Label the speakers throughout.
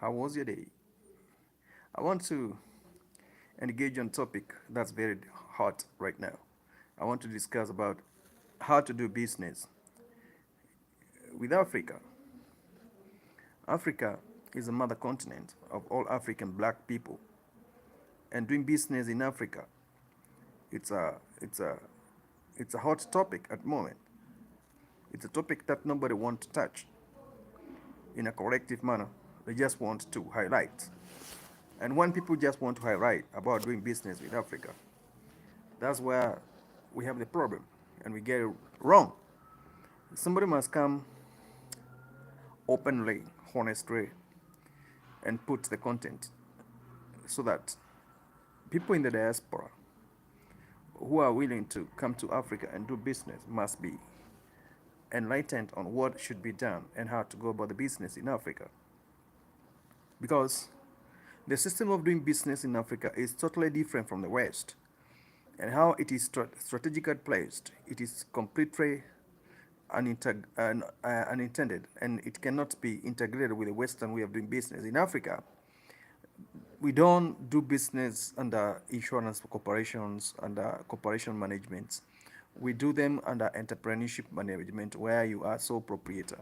Speaker 1: How was your day? I want to engage on topic that's very hot right now. I want to discuss about how to do business with Africa. Africa is a mother continent of all African black people, and doing business in Africa, it's a it's a it's a hot topic at the moment. It's a topic that nobody wants to touch in a collective manner. They just want to highlight. And when people just want to highlight about doing business with Africa, that's where we have the problem and we get it wrong. Somebody must come openly, honestly, and put the content so that people in the diaspora who are willing to come to Africa and do business must be enlightened on what should be done and how to go about the business in Africa. Because the system of doing business in Africa is totally different from the West. And how it is strategically placed, it is completely unintended, and it cannot be integrated with the Western way of doing business. In Africa, we don't do business under insurance corporations, under corporation management. We do them under entrepreneurship management, where you are sole proprietor,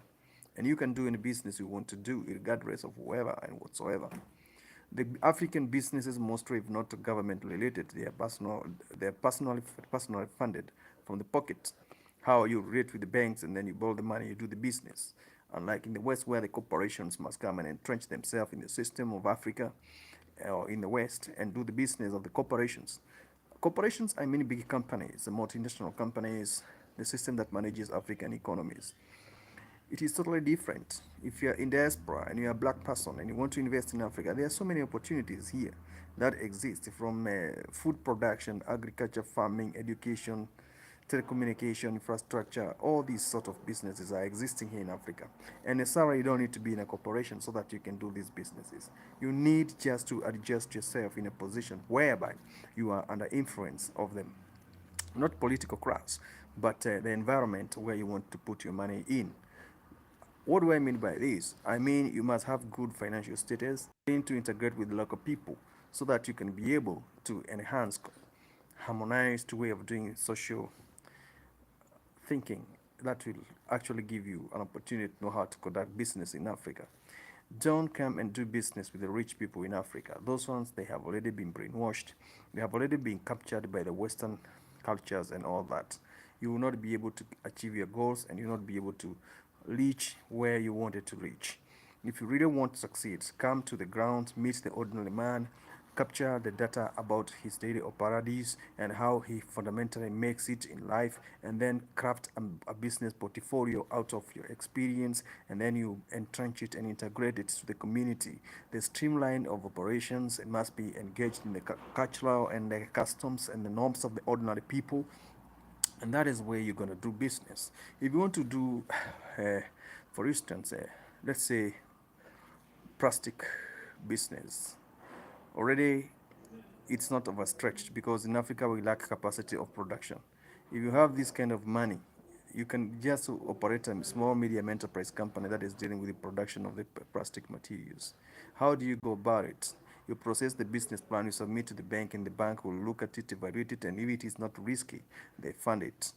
Speaker 1: and you can do any business you want to do, regardless of whoever and whatsoever. The African businesses mostly, if not government related, they are personally funded from the pocket. How you relate with the banks and then you borrow the money, you do the business. Unlike in the West, where the corporations must come and entrench themselves in the system of Africa or in the West and do the business of the corporations. Corporations, I mean big companies, the multinational companies, the system that manages African economies. It is totally different. If you're in diaspora and you're a black person and you want to invest in Africa, there are so many opportunities here that exist from food production, agriculture, farming, education, telecommunication, infrastructure. All these sort of businesses are existing here in Africa. And necessarily you don't need to be in a corporation so that you can do these businesses. You need just to adjust yourself in a position whereby you are under influence of them, not political class, but the environment where you want to put your money in. What do I mean by this? I mean you must have good financial status, willing to integrate with local people so that you can be able to enhance harmonized way of doing social thinking that will actually give you an opportunity to know how to conduct business in Africa. Don't come and do business with the rich people in Africa. Those ones, they have already been brainwashed. They have already been captured by the Western cultures and all that. You will not be able to achieve your goals and you will not be able to reach where you wanted to reach. If you really want to succeed, come to the ground, meet the ordinary man, capture the data about his daily operatives and how he fundamentally makes it in life, and then craft a business portfolio out of your experience, and then you entrench it and integrate it to the community. The streamline of operations, it must be engaged in the cultural and the customs and the norms of the ordinary people, and that is where you're going to do business. If you want to do for instance, let's say plastic business, already it's not overstretched because in Africa we lack capacity of production. If you have this kind of money, you can just operate a small medium enterprise company that is dealing with the production of the plastic materials. How do you go about it? You process the business plan, you submit to the bank, and the bank will look at it, evaluate it, and if it is not risky, they fund it.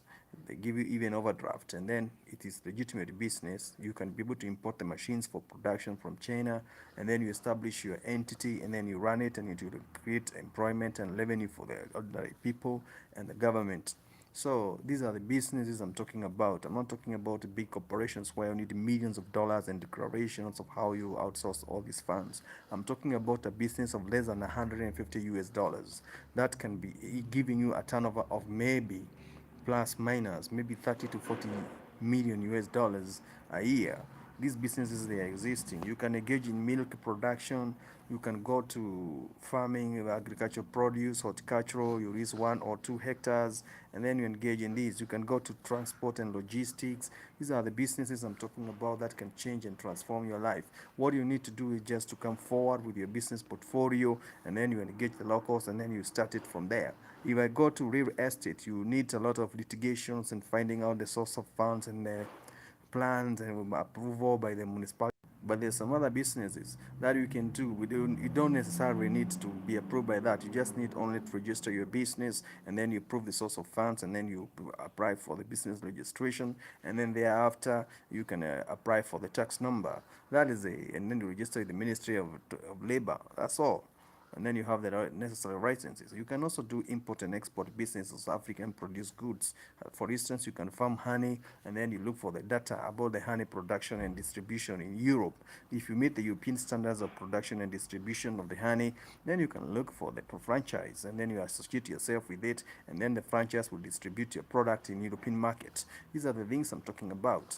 Speaker 1: They give you even overdraft, and then it is legitimate business. You can be able to import the machines for production from China, and then you establish your entity, and then you run it, and it will create employment and revenue for the ordinary people and the government. So these are the businesses I'm talking about. I'm not talking about the big corporations where you need millions of dollars and declarations of how you outsource all these funds. I'm talking about a business of less than 150 US dollars that can be giving you a turnover of maybe plus minus maybe 30 to 40 million US dollars a year. These businesses, they are existing. You can engage in milk production, you can go to farming, agricultural produce, horticultural, you lease 1 or 2 hectares, and then you engage in these. You can go to transport and logistics. These are the businesses I'm talking about that can change and transform your life. What you need to do is just to come forward with your business portfolio, and then you engage the locals, and then you start it from there. If I go to real estate, you need a lot of litigations and finding out the source of funds and plans and approval by the municipality. But there's some other businesses that you can do. You don't necessarily need to be approved by that. You just need only to register your business, and then you prove the source of funds, and then you apply for the business registration, and then thereafter you can apply for the tax number. That is and then you register with the Ministry of Labor. That's all, and then you have the necessary licenses. You can also do import and export businesses, African produced goods. For instance, you can farm honey, and then you look for the data about the honey production and distribution in Europe. If you meet the European standards of production and distribution of the honey, then you can look for the franchise, and then you associate yourself with it, and then the franchise will distribute your product in European markets. These are the things I'm talking about.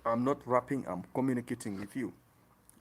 Speaker 1: I'm not rapping, I'm communicating with you.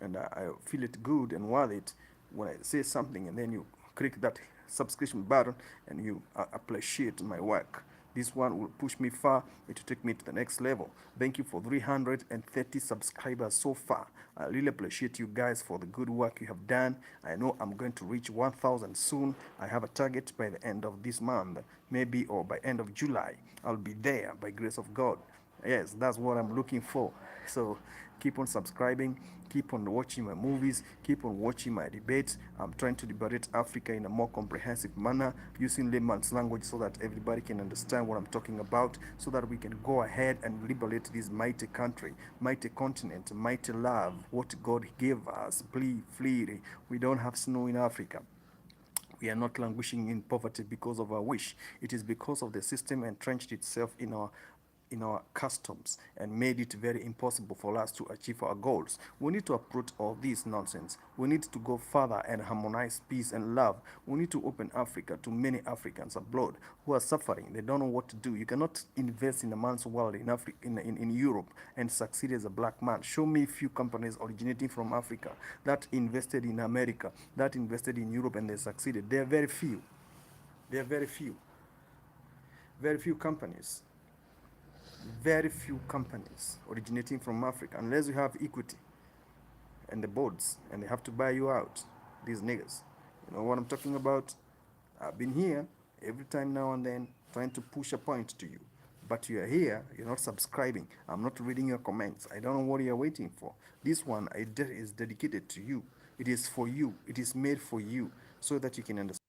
Speaker 1: And I feel it good and worth it when I say something and then you click that subscription button and you appreciate my work. This one will push me far. It will take me to the next level. Thank you for 330 subscribers so far. I really appreciate you guys for the good work you have done. I know I'm going to reach 1,000 soon. I have a target by the end of this month, maybe, or by end of July. I'll be there by grace of God. Yes, that's what I'm looking for. So keep on subscribing, keep on watching my movies, keep on watching my debates. I'm trying to debate Africa in a more comprehensive manner using layman's language so that everybody can understand what I'm talking about, so that we can go ahead and liberate this mighty country, mighty continent, mighty love, what God gave us. Please, we don't have snow in Africa. We are not languishing in poverty because of our wish. It is because of the system entrenched itself in our customs and made it very impossible for us to achieve our goals. We need to uproot all this nonsense. We need to go further and harmonize peace and love. We need to open Africa to many Africans abroad who are suffering. They don't know what to do. You cannot invest in a man's world in Africa, in Europe, and succeed as a black man. Show me a few companies originating from Africa that invested in America, that invested in Europe, and they succeeded. They are very few. They are very few. Very few companies. Very few companies originating from Africa, unless you have equity and the boards, and they have to buy you out. These niggas, you know what I'm talking about. I've been here every time now and then trying to push a point to you, but you are here, you're not subscribing. I'm not reading your comments. I don't know what you're waiting for. This one is dedicated to you. It is for you. It is made for you, so that you can understand.